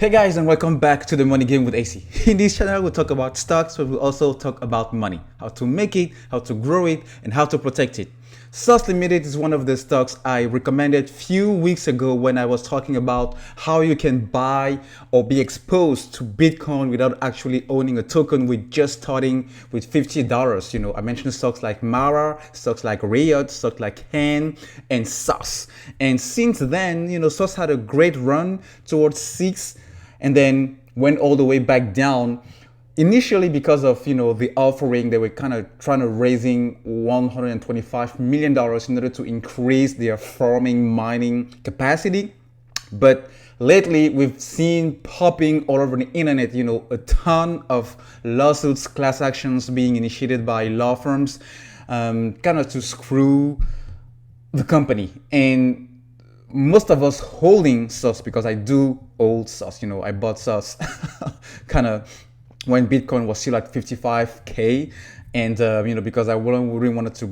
Hey guys, and welcome back to the Money Game with AC. In this channel, we'll talk about stocks, but we'll also talk about money, how to make it, how to grow it, and how to protect it. SOS Limited is one of the stocks I recommended few weeks ago when I was talking about how you can buy or be exposed to Bitcoin without actually owning a token with just starting with $50. I mentioned stocks like Mara, stocks like Riot, stocks like Hen, and SOS. And since then, SOS had a great run towards 6 and then went all the way back down. Initially, because of the offering, they were kind of trying to raising $125 million in order to increase their farming mining capacity. But lately, we've seen popping all over the internet, a ton of lawsuits, class actions being initiated by law firms, kind of to screw the company. And most of us holding SOS, because I do hold SOS, I bought SOS kind of when Bitcoin was still at 55K, and because I really wanted to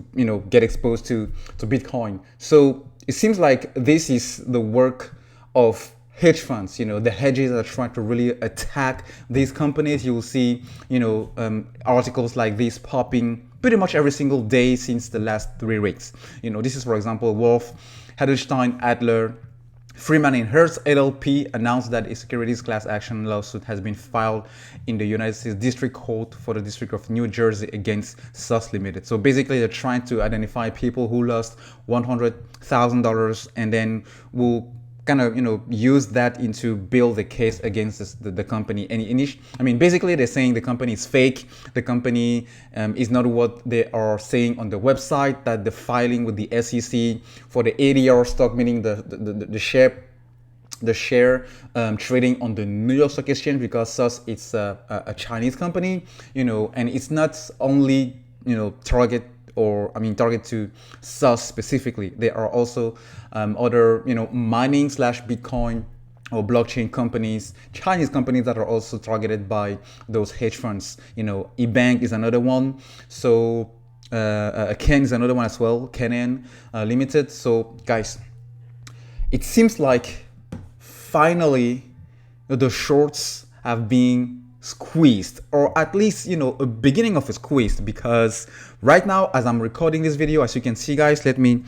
get exposed to Bitcoin. So it seems like this is the work of hedge funds, the hedges that are trying to really attack these companies. You will see articles like this popping pretty much every single day since the last 3 weeks. This is, for example, Wolf, Hadelstein, Adler, Freeman and Hertz LLP announced that a securities class action lawsuit has been filed in the United States District Court for the District of New Jersey against SOS Limited. So basically, they're trying to identify people who lost $100,000 and then will kind of use that into build the case against the company. And basically they're saying the company is fake, the company is not what they are saying on the website, that the filing with the SEC for the ADR stock, meaning the share trading on the New York Stock Exchange, because SOS it's a Chinese company, and it's not only target to SOS specifically. There are also other mining / Bitcoin or blockchain companies, Chinese companies, that are also targeted by those hedge funds. eBank is another one. So Ken is another one as well, Kenan Limited. So guys, it seems like finally the shorts have been squeezed, or at least a beginning of a squeeze, because right now, as I'm recording this video, as you can see, guys, let me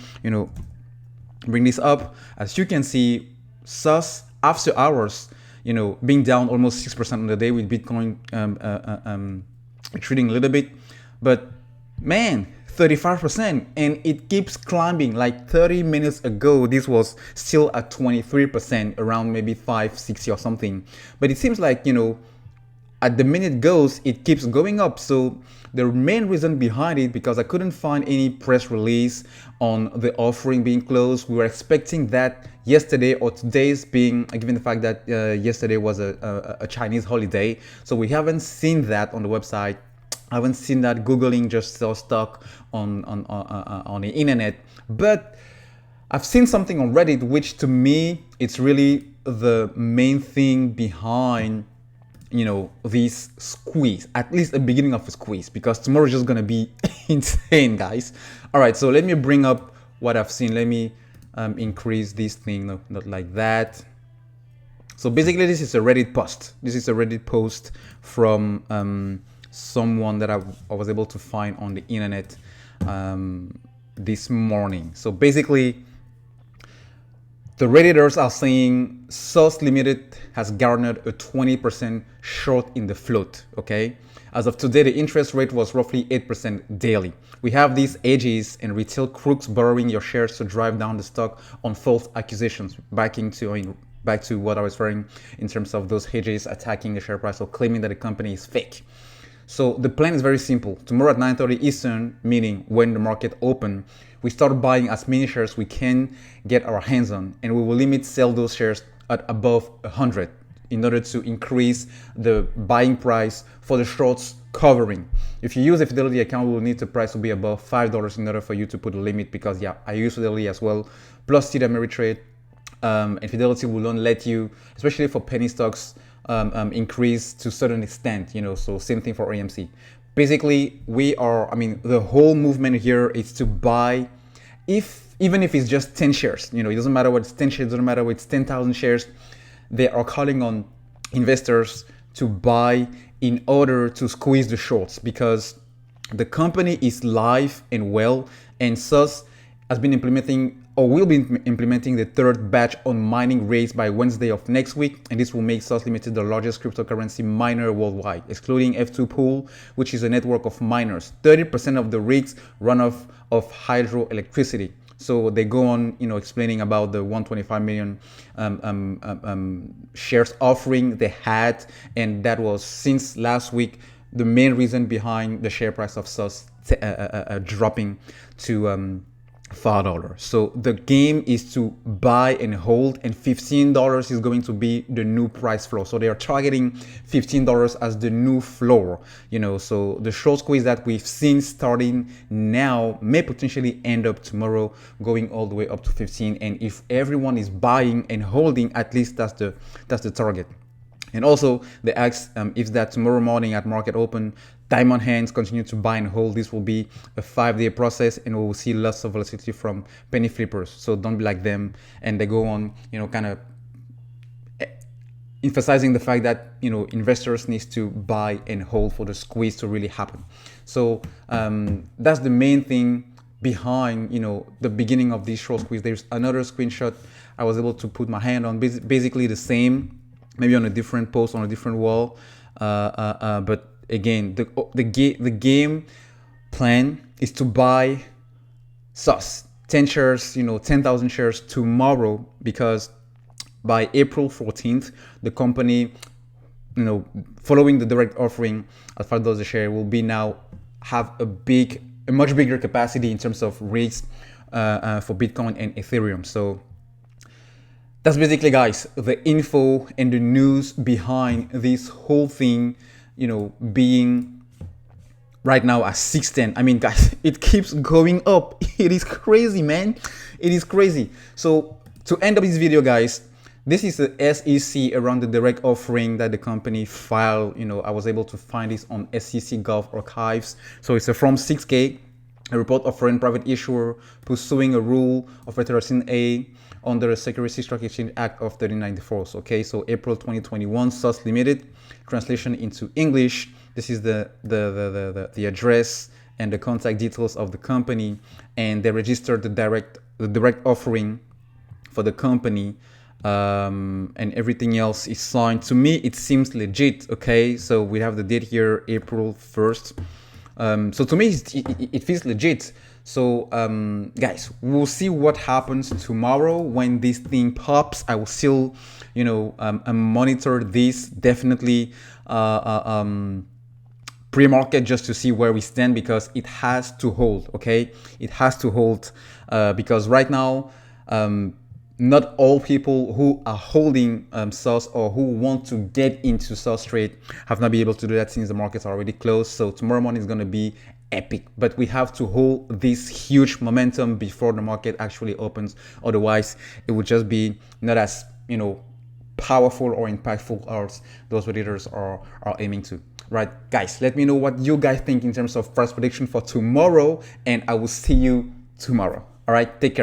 bring this up. As you can see, SOS after hours being down almost 6% on the day, with Bitcoin trading a little bit, but man, 35%, and it keeps climbing. Like 30 minutes ago, this was still at 23%, around maybe 560 or something. But it seems like at the minute goes, it keeps going up. So the main reason behind it, because I couldn't find any press release on the offering being closed. We were expecting that yesterday or today's being, given the fact that yesterday was a Chinese holiday. So we haven't seen that on the website. I haven't seen that Googling just SOS stock on the internet. But I've seen something on Reddit, which to me, it's really the main thing behind this squeeze, at least the beginning of a squeeze, because tomorrow is just gonna be insane, guys. All right, so let me bring up what I've seen. Let me increase this thing, not like that. So basically, this is a Reddit post. This is a Reddit post from someone that I was able to find on the internet this morning. So basically, the Redditors are saying SOS Limited has garnered a 20% short in the float, okay? As of today, the interest rate was roughly 8% daily. We have these hedges and retail crooks borrowing your shares to drive down the stock on false accusations, back to what I was referring in terms of those hedges attacking the share price or claiming that the company is fake. So the plan is very simple. Tomorrow at 9:30 Eastern, meaning when the market open, we start buying as many shares we can get our hands on, and we will sell those shares at above 100 in order to increase the buying price for the shorts covering. If you use a Fidelity account, we will need the price to be above $5 in order for you to put a limit, because I use Fidelity as well, plus TD Ameritrade, and Fidelity will not let you, especially for penny stocks, increase to a certain extent, so same thing for AMC. Basically, the whole movement here is to buy, even if it's just 10 shares, it doesn't matter what it's 10 shares, it doesn't matter what it's 10,000 shares, they are calling on investors to buy in order to squeeze the shorts, because the company is live and well, and SOS has been implementing or will be implementing the third batch on mining rates by Wednesday of next week, and this will make SOS Limited the largest cryptocurrency miner worldwide, excluding F2 Pool, which is a network of miners. 30% of the rigs run off of hydroelectricity. So they go on, explaining about the 125 million shares offering they had, and that was since last week the main reason behind the share price of SOS dropping to $5. So the game is to buy and hold, and $15 is going to be the new price floor. So they are targeting $15 as the new floor. So the short squeeze that we've seen starting now may potentially end up tomorrow going all the way up to 15. And if everyone is buying and holding, at least that's the target. And also they asked if that tomorrow morning at market open, diamond hands continue to buy and hold. This will be a 5-day process, and we will see lots of volatility from penny flippers. So don't be like them. And they go on, kind of emphasizing the fact that investors need to buy and hold for the squeeze to really happen. So that's the main thing behind the beginning of this short squeeze. There's another screenshot I was able to put my hand on, basically the same, maybe on a different post on a different wall, but again, the game plan is to buy SOS 10 shares, 10,000 shares tomorrow, because by April 14th, the company, following the direct offering at $5 a share, will be now have a much bigger capacity in terms of rigs for Bitcoin and Ethereum. So that's basically, guys, the info and the news behind this whole thing, being right now at 610. I mean, guys, it keeps going up. It is crazy, man. It is crazy. So to end up this video, guys, this is the SEC around the direct offering that the company filed. I was able to find this on SEC Gulf archives. So it's a Form 6K, a report of foreign private issuer pursuing a rule of 13A under the Securities Stock Exchange Act of 1394. Okay, so April 2021, SOS Limited. Translation into English, this is the address and the contact details of the company, and they registered the direct offering for the company, and everything else is signed. To me, it seems legit. Okay, so we have the date here, April 1st. So to me, it feels legit. So guys, we'll see what happens tomorrow when this thing pops. I will still, monitor this definitely pre-market, just to see where we stand, because it has to hold. Okay, it has to hold because right now, not all people who are holding SOS or who want to get into SOS trade have not been able to do that since the markets are already closed. So tomorrow morning is going to be epic, but we have to hold this huge momentum before the market actually opens. Otherwise, it would just be not as powerful or impactful as those leaders are aiming to. Right, guys, let me know what you guys think in terms of price prediction for tomorrow, and I will see you tomorrow. All right, take care.